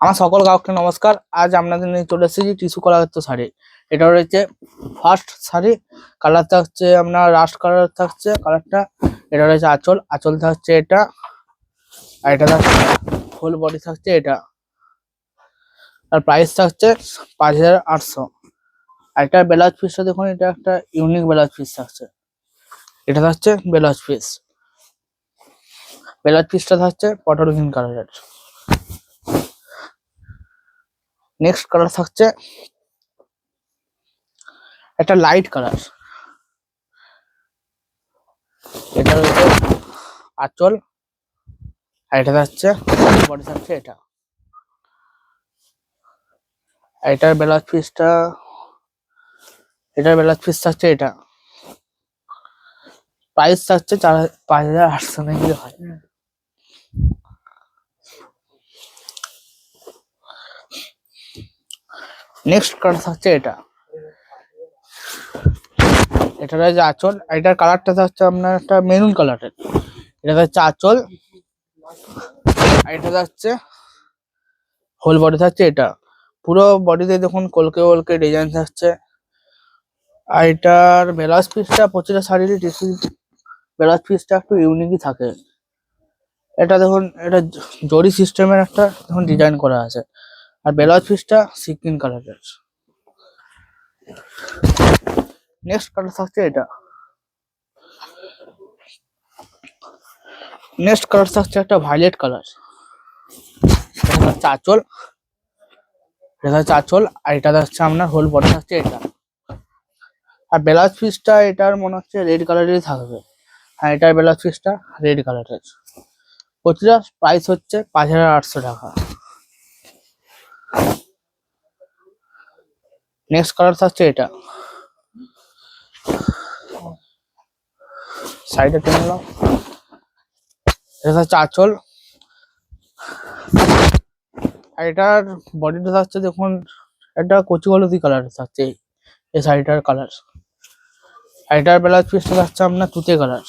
আমার সকল গ্রাহককে নমস্কার। আজ আপনাদের নিয়ে চলে এসেছি টিস্যু কলার শাড়ি। এটা রয়েছে ফার্স্ট শাড়ি। কালার থাকছে আপনার রাস্ট কালার থাকছে কালারটা। এটা রয়েছে আঁচল, আঁচল থাকছে এটা, আর এটা থাকছে ফুল বডি থাকছে এটা। আর প্রাইস থাকছে 5800। আর এটা ব্লাউজ পিসটা দেখুন, এটা একটা ইউনিক ব্লাউজ পিস থাকছে। এটা থাকছে ব্লাউজ পিস। ব্লাউজ পিসটা থাকছে পটল গ্রিন কালারের। নেক্সট কালার থাকছে একটা লাইট কালার। এটা রয়েছে আঁচল, আর এটা থাকছে বডি থাকছে এটা। আর এটার ব্লাউজ পিসটা, এটার ব্লাউজ পিস থাকছে এটা। প্রাইস থাকছে 5800 নাকি হয়। নেক্সট কালার থাকছে এটা। এটা রয়েছে আঁচল, এটার কালারটা থাকছে আপনার একটা মেরুন কালারের। এটা থাকছে আঁচল, আর এটা থাকছে হোল বডি থাকছে এটা। পুরো বডিতে দেখুন কলকে কলকে ডিজাইন থাকছে। আর এটার ব্লাউজ পিসটা প্রতিটা শাড়ির ব্লাউজ পিসটা একটু ইউনিকই থাকে। এটা দেখুন, এটা জরি সিস্টেমের একটা দেখুন ডিজাইন করা আছে। আর ব্লাউজ পিসটা সিকিন কালারের। নেক্সট কালার থাকছে এটা। নেক্সট কালার থাকছে একটা ভায়োলেট কালার। এটা হচ্ছে আঁচল, এটা হচ্ছে আঁচল, আর এটা থাকছে আপনার হোল বডি থাকছে এটা। আর ব্লাউজ পিসটা এটার মনে হচ্ছে রেড কালারেরই থাকবে। হ্যাঁ, এটার ব্লাউজ পিসটা রেড কালারের। প্রতিটা প্রাইস হচ্ছে 5800 টাকা। নেক্সট কালার থাকছে এটা। সাইডে টেনে নাও। এটা হচ্ছে আঁচল, আর এটার বডিটা থাকছে দেখুন একটা কচি হলুদি কালার থাকছে এই শাড়িটার কালার। আর এটার ব্লাউজ পিসটা থাকছে আপনার তুতে কালার।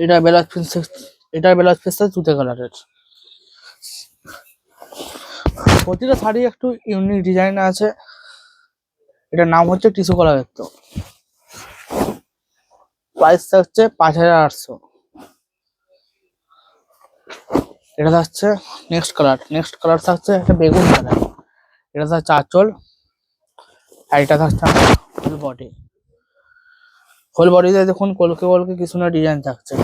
এটার ব্লাউজ পিসটা তুতে কালারের। প্রতিটা শাড়ি একটু ইউনিক ডিজাইন আছে। এটার নাম হচ্ছে টিস্যু কলার। তো প্রাইস থাকছে 5800। এটা থাকছে নেক্সট কালার। নেক্সট কালার থাকছে একটা বেগুন কালার। এটা থাকছে আঁচল, আর এটা থাকছে ফুল বডি। ফুল বডিতে দেখুন কলকে কলকে কিছু না ডিজাইন থাকছে।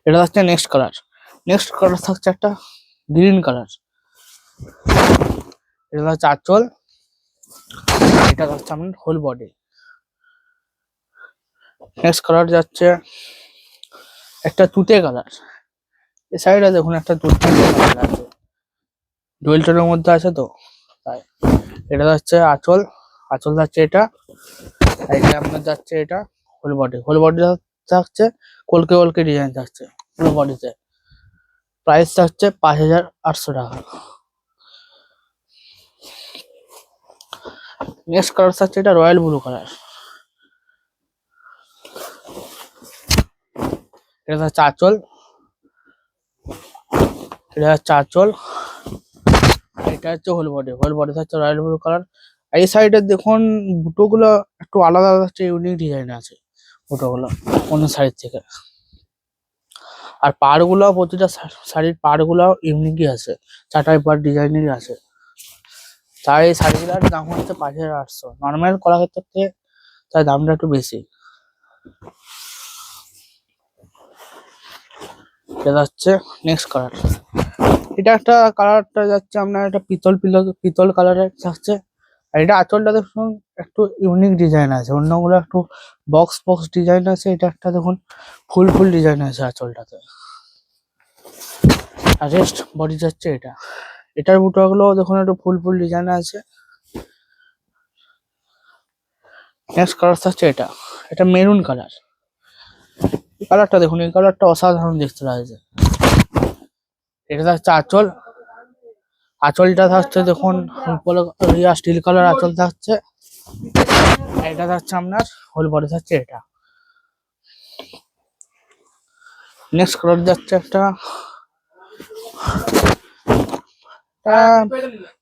এটা থাকছে নেক্সট কালার। নেক্সট কালার থাকছে একটা গ্রিন কালার। এটা হচ্ছে আঁচল, এটা হচ্ছে আপনার হোল বডি। নেক্সট কালার যাচ্ছে একটা তুতে কালার। এই সাইডে দেখুন একটা তুতে কালার আছে, ডুয়েল টোনের মধ্যে আছে তো তাই। এটা যাচ্ছে আঁচল, আঁচল যাচ্ছে এটা, আর এটা আপনার যাচ্ছে এটা হোল বডি। হোল বডি থাকছে কলকে কলকে ডিজাইন থাকছে পুরো বডিতে। প্রাইস থাকছে 5800 টাকা। নেক্সট কালার থাকছে এটা রয়্যাল ব্লু কালার। এটা হচ্ছে আঁচল, এটা হচ্ছে আঁচল, এটা হচ্ছে হোল বডি। হোল বডি থাকছে রয়্যাল ব্লু কালার। আর এই সাইডে দেখুন বুটোগুলো একটু আলাদা আলাদা হচ্ছে, ইউনিক ডিজাইন আছে বুটোগুলো অন্য সাইড থেকে। আর পাড়গুলো প্রতিটা শাড়ির পাড়গুলো ইউনিকই আছে, চাটাই পাড় ডিজাইনেরই আছে। তাই এই শাড়িগুলোর দাম হচ্ছে 5800। নর্মাল করা ক্ষেত্রে তাই দামটা একটু বেশি। এটা হচ্ছে নেক্সট কালার। এটা একটা কালারটা যাচ্ছে আপনার একটা পিতল কালারের থাকছে। আর এটা আঁচলটা দেখুন একটু ইউনিক ডিজাইন আছে, অন্যগুলো একটু বক্স বক্স ডিজাইন আছে। এটা একটা দেখুন ফুল ফুল ডিজাইন আছে আঁচলটাতে। আর রেস্ট বডি যাচ্ছে এটা। এটার বুটাগুলো দেখুন একটু ফুল ফুল ডিজাইন আছে। নেক্সট কালার থাকছে এটা। এটা মেরুন কালার। এই কালারটা দেখুন, এই কালারটা অসাধারণ দেখতে লাগছে। এটা থাকছে আঁচল, আঁচলটা থাকছে দেখুন রিয়া স্টিল কালার আঁচল থাকছে। এটা থাকছে আপনার হোল বডি থাকছে এটা। নেক্সট কালার যাচ্ছে একটা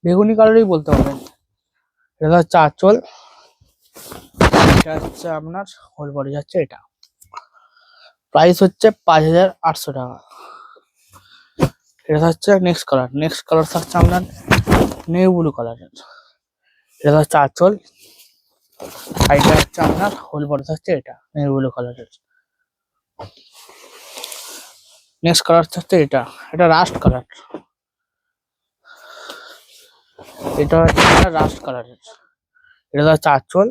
বেগুনি কালারই বলতে পারেন। এটা হচ্ছে আঁচল, এটা হচ্ছে আপনার হোল বডি যাচ্ছে এটা। প্রাইস হচ্ছে 5800 টাকা। এটা হচ্ছে নেক্সট কালার থাকছে আপনার নেভি ব্লু কালারের। এটা হচ্ছে আঁচল, আর এটা হচ্ছে আপনার হোল বডি থাকছে এটা নেভি ব্লু কালারের। নেক্সট কালার থাকছে এটা রাস্ট কালার। এটা হচ্ছে আপনার রাস্ট কালারের। এটা হচ্ছে আঁচল,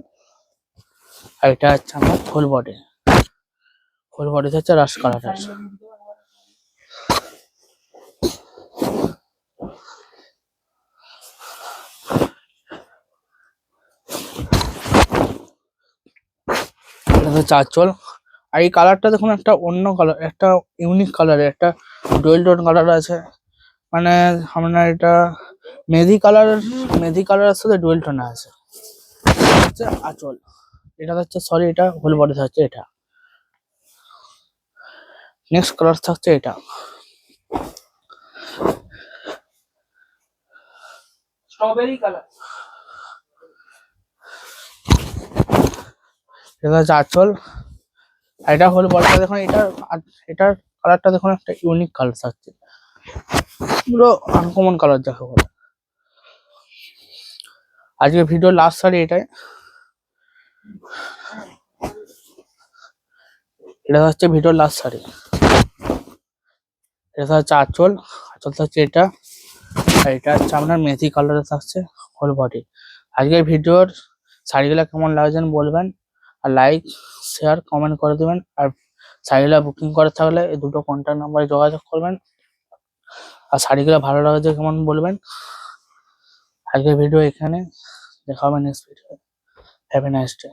আর এটা হচ্ছে আমার হোল বডি হচ্ছে রাস্ট কালারের। এটা হচ্ছে আঁচল। আর এই কালারটা দেখুন একটা অন্য কালার, একটা ইউনিক কালারের, একটা ডুয়েল টোন কালার আছে। মানে আপনার এটা মেহেদি কালারের সাথে ডুয়েল টোন আছে। এটা হচ্ছে আঁচল, এটা হচ্ছে সরি এটা হোল বডি থাকছে এটা। নেক্সট কালার থাকছে এটা স্ট্রবেরি কালার। এটা হচ্ছে আঁচল, আর এটা হোল বডিটা দেখুন। এটার কালারটা দেখুন একটা ইউনিক কালার থাকছে, পুরো আনকমন কালার যাকে বলে। আজকে ভিডিও লাস্ট শাড়ি এটাই। এটা হচ্ছে ভিডিওর লাস্ট শাড়ি। এটা হচ্ছে আঁচল থাকছে এটা, আর এটা হচ্ছে আপনার মেথি কালারে থাকছে হোল বডি। আজকের ভিডিওর শাড়িগুলো কেমন লাগছেন বলবেন, আর লাইক শেয়ার কমেন্ট করে দেবেন। আর শাড়িগুলো বুকিং করে থাকলে এই দুটো কন্ট্যাক্ট নাম্বারে যোগাযোগ করবেন। আর শাড়িগুলো ভালো লাগছে কেমন বলবেন। আজকের ভিডিও এখানে, দেখা হবে next video. Have a nice day.